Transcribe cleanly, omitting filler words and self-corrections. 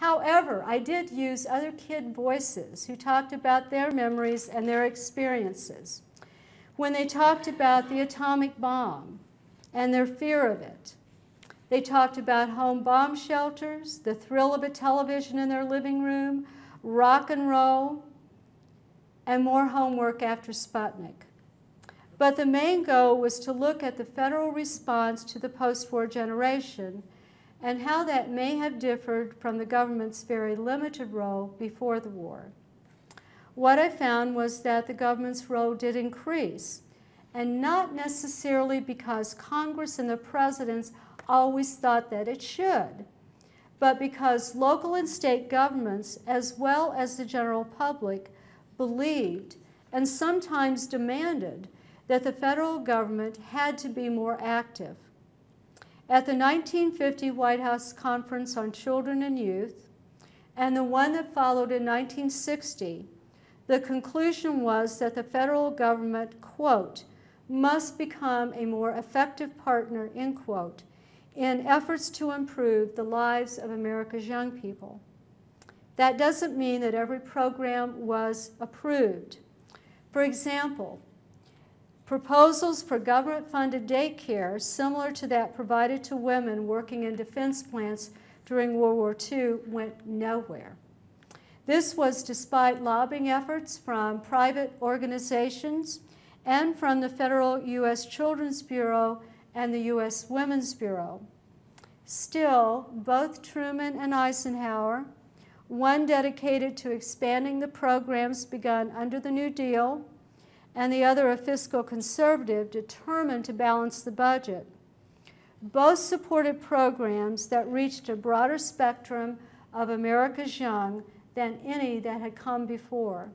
However, I did use other kid voices who talked about their memories and their experiences. When they talked about the atomic bomb and their fear of it, they talked about home bomb shelters, the thrill of a television in their living room, rock and roll, and more homework after Sputnik. But the main goal was to look at the federal response to the post-war generation and how that may have differed from the government's very limited role before the war. What I found was that the government's role did increase, and not necessarily because Congress and the presidents always thought that it should, but because local and state governments, as well as the general public, believed and sometimes demanded that the federal government had to be more active. At the 1950 White House Conference on Children and Youth, and the one that followed in 1960, the conclusion was that the federal government, quote, must become a more effective partner, end quote, in efforts to improve the lives of America's young people. That doesn't mean that every program was approved. For example, proposals for government-funded daycare similar to that provided to women working in defense plants during World War II went nowhere. This was despite lobbying efforts from private organizations and from the federal U.S. Children's Bureau and the U.S. Women's Bureau. Still, both Truman and Eisenhower, one dedicated to expanding the programs begun under the New Deal, and the other a fiscal conservative determined to balance the budget. Both supported programs that reached a broader spectrum of America's young than any that had come before.